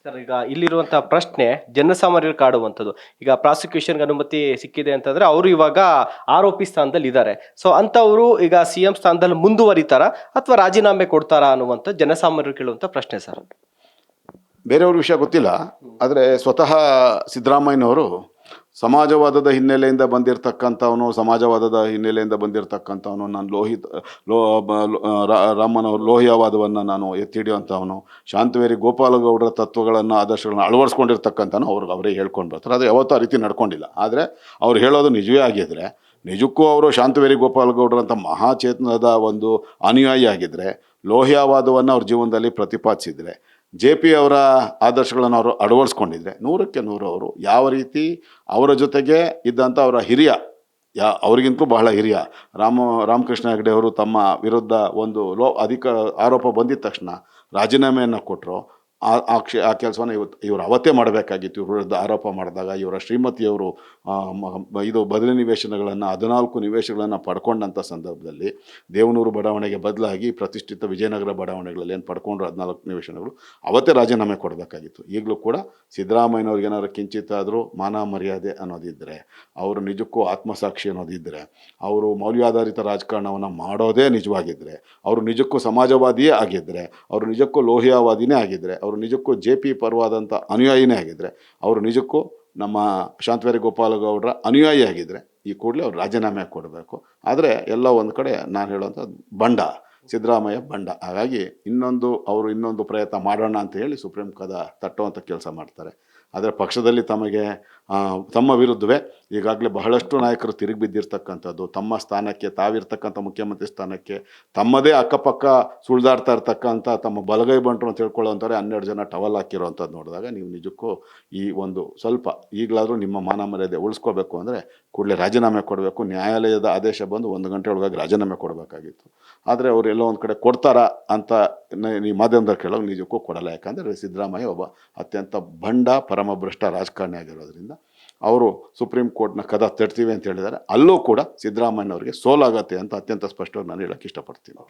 Sir, ಈಗ ಇಲ್ಲಿರುವಂತಹ ಪ್ರಶ್ನೆ ಜನಸಾಮಾನ್ಯರು ಕಾಡುವಂಥದ್ದು. ಈಗ ಪ್ರಾಸಿಕ್ಯೂಷನ್ಗೆ ಅನುಮತಿ ಸಿಕ್ಕಿದೆ ಅಂತಂದ್ರೆ ಅವರು ಇವಾಗ ಆರೋಪಿ ಸ್ಥಾನದಲ್ಲಿ ಇದ್ದಾರೆ. ಸೊ ಅಂತವರು ಈಗ CM ಸ್ಥಾನದಲ್ಲಿ ಮುಂದುವರಿತಾರಾ ಅಥವಾ ರಾಜೀನಾಮೆ ಕೊಡ್ತಾರಾ ಅನ್ನುವಂಥ ಜನಸಾಮಾನ್ಯರು ಕೇಳುವಂತ ಪ್ರಶ್ನೆ ಸರ್. ಬೇರೆಯವ್ರ ವಿಷಯ ಗೊತ್ತಿಲ್ಲ, ಆದರೆ ಸ್ವತಃ ಸಿದ್ದರಾಮಯ್ಯನವರು ಸಮಾಜವಾದದ ಹಿನ್ನೆಲೆಯಿಂದ ಬಂದಿರತಕ್ಕಂಥವನು, ನಾನು ರಾಮನವರು ಲೋಹಿಯಾವಾದವನ್ನು ನಾನು ಎತ್ತಿ ಹಿಡಿಯುವಂಥವನು, ಶಾಂತವೇರಿ ಗೋಪಾಲಗೌಡರ ತತ್ವಗಳನ್ನು ಆದರ್ಶಗಳನ್ನು ಅಳವಡಿಸ್ಕೊಂಡಿರ್ತಕ್ಕಂಥನು ಅವರೇ ಹೇಳ್ಕೊಂಡು ಬರ್ತಾರೆ. ಅದು ಯಾವತ್ತೂ ಆ ರೀತಿ ನಡ್ಕೊಂಡಿಲ್ಲ. ಆದರೆ ಅವ್ರು ಹೇಳೋದು ನಿಜವೇ ಆಗಿದ್ರೆ, ನಿಜಕ್ಕೂ ಅವರು ಶಾಂತವೇರಿ ಗೋಪಾಲಗೌಡರಂಥ ಮಹಾಚೇತನದ ಒಂದು ಅನುಯಾಯಿ ಆಗಿದ್ದರೆ, ಲೋಹಿಯಾವಾದವನ್ನು ಅವ್ರ ಜೀವನದಲ್ಲಿ ಪ್ರತಿಪಾದಿಸಿದರೆ, JP ಅವರ ಆದರ್ಶಗಳನ್ನು ಅವರು ಅಳವಡಿಸ್ಕೊಂಡಿದ್ರೆ 100ಕ್ಕೆ 100 ಅವರು ಯಾವ ರೀತಿ ಅವರ ಜೊತೆಗೆ ಇದ್ದಂಥ ಅವರ ಹಿರಿಯ ಅವ್ರಿಗಿಂತಲೂ ಬಹಳ ಹಿರಿಯ ರಾಮಕೃಷ್ಣ ಹೆಗಡೆ ಅವರು ತಮ್ಮ ವಿರುದ್ಧ ಒಂದು ಅಧಿಕ ಆರೋಪ ಬಂದಿದ ತಕ್ಷಣ ರಾಜೀನಾಮೆಯನ್ನು ಕೊಟ್ಟರು. ಆ ಕೆಲಸವನ್ನು ಇವರು ಅವತ್ತೇ ಮಾಡಬೇಕಾಗಿತ್ತು. ಇವ್ರ ವಿರುದ್ಧ ಆರೋಪ ಮಾಡಿದಾಗ ಇವರ ಶ್ರೀಮತಿಯವರು ಇದು ಬದಲಿ ನಿವೇಶನಗಳನ್ನು 14 ನಿವೇಶನಗಳನ್ನು ಪಡ್ಕೊಂಡಂಥ ಸಂದರ್ಭದಲ್ಲಿ ದೇವನೂರು ಬಡಾವಣೆಗೆ ಬದಲಾಗಿ ಪ್ರತಿಷ್ಠಿತ ವಿಜಯನಗರ ಬಡಾವಣೆಗಳಲ್ಲಿ ಏನು ಪಡ್ಕೊಂಡ್ರು 14 ನಿವೇಶನಗಳು, ಅವತ್ತೇ ರಾಜೀನಾಮೆ ಕೊಡಬೇಕಾಗಿತ್ತು. ಈಗಲೂ ಕೂಡ ಸಿದ್ದರಾಮಯ್ಯನವ್ರಿಗೆ ಏನಾದ್ರು ಕಿಂಚಿತ್ತಾದರೂ ಮಾನ ಮರ್ಯಾದೆ ಅನ್ನೋದಿದ್ದರೆ, ಅವರು ನಿಜಕ್ಕೂ ಆತ್ಮಸಾಕ್ಷಿ ಅನ್ನೋದಿದ್ದರೆ, ಅವರು ಮೌಲ್ಯಾಧಾರಿತ ರಾಜಕಾರಣವನ್ನು ಮಾಡೋದೇ ನಿಜವಾಗಿದ್ದರೆ, ಅವರು ನಿಜಕ್ಕೂ ಸಮಾಜವಾದಿಯೇ ಆಗಿದ್ದರೆ, ಅವರು ನಿಜಕ್ಕೂ ಲೋಹಿಯಾವಾದಿನೇ ಆಗಿದ್ದರೆ, ಅವರು ನಿಜಕ್ಕೂ JP ಪರವಾದಂಥ ಅನುಯಾಯಿನೇ ಆಗಿದ್ದರೆ, ಅವರು ನಿಜಕ್ಕೂ ನಮ್ಮ ಶಾಂತವೇರಿ ಗೋಪಾಲಗೌಡರ ಅನುಯಾಯಿ ಆಗಿದ್ದರೆ ಈ ಕೂಡಲೇ ಅವ್ರು ರಾಜೀನಾಮೆ ಕೊಡಬೇಕು. ಆದರೆ ಎಲ್ಲ ಒಂದು ಕಡೆ ನಾನು ಹೇಳುವಂಥ ಬಂಡ ಸಿದ್ದರಾಮಯ್ಯ ಬಂಡ. ಹಾಗಾಗಿ ಇನ್ನೊಂದು ಪ್ರಯತ್ನ ಮಾಡೋಣ ಅಂತ ಹೇಳಿ ಸುಪ್ರೀಂ ಕದ ತಟ್ಟುವಂಥ ಕೆಲಸ ಮಾಡ್ತಾರೆ. ಆದರೆ ಪಕ್ಷದಲ್ಲಿ ತಮ್ಮ ವಿರುದ್ಧವೇ ಈಗಾಗಲೇ ಬಹಳಷ್ಟು ನಾಯಕರು ತಿರುಗಿ ಬಿದ್ದಿರ್ತಕ್ಕಂಥದ್ದು, ತಮ್ಮ ಸ್ಥಾನಕ್ಕೆ ತಾವಿರ್ತಕ್ಕಂಥ ಮುಖ್ಯಮಂತ್ರಿ ಸ್ಥಾನಕ್ಕೆ ತಮ್ಮದೇ ಅಕ್ಕಪಕ್ಕ ಸುಳಿದಾಡ್ತಾ ಇರ್ತಕ್ಕಂಥ ತಮ್ಮ ಬಲಗೈ ಬಂಟರು ಅಂತ ಹೇಳ್ಕೊಳ್ಳೋಂಥವ್ರೆ 12 ಜನ ಟವಲ್ ಹಾಕಿರೋವಂಥದ್ದು ನೋಡಿದಾಗ ನೀವು ನಿಜಕ್ಕೂ ಈ ಒಂದು ಸ್ವಲ್ಪ ಈಗಲಾದರೂ ನಿಮ್ಮ ಮಾನ ಮರ್ಯಾದೆ ಉಳಿಸ್ಕೋಬೇಕು ಅಂದರೆ ಕೂಡಲೇ ರಾಜೀನಾಮೆ ಕೊಡಬೇಕು. ನ್ಯಾಯಾಲಯದ ಆದೇಶ ಬಂದು 1 ಗಂಟೆ ಒಳಗಾಗಿ ರಾಜೀನಾಮೆ ಕೊಡಬೇಕಾಗಿತ್ತು. ಆದರೆ ಅವರು ಎಲ್ಲೋ ಒಂದು ಕಡೆ ಕೊಡ್ತಾರಾ ಅಂತ ಈ ಮಾಧ್ಯಮದಲ್ಲಿ ಕೇಳೋಕೆ ನಿಜಕ್ಕೂ ಕೊಡಲ್ಲ. ಯಾಕಂದರೆ ಸಿದ್ದರಾಮಯ್ಯ ಒಬ್ಬ ಅತ್ಯಂತ ಬಂಡ ಪರಮಭ್ರಷ್ಟ ರಾಜಕಾರಣಿ ಆಗಿರೋದ್ರಿಂದ ಅವರು ಸುಪ್ರೀಂ ಕೋರ್ಟ್ನ ಕದ ತಟ್ತೀವಿ ಅಂತ ಹೇಳಿದ್ದಾರೆ. ಅಲ್ಲೂ ಕೂಡ ಸಿದ್ದರಾಮಯ್ಯನವರಿಗೆ ಸೋಲಾಗತ್ತೆ ಅಂತ ಅತ್ಯಂತ ಸ್ಪಷ್ಟವಾಗಿ ನಾನು ಹೇಳೋಕ್ಕೆ ಇಷ್ಟಪಡ್ತೀನಿ.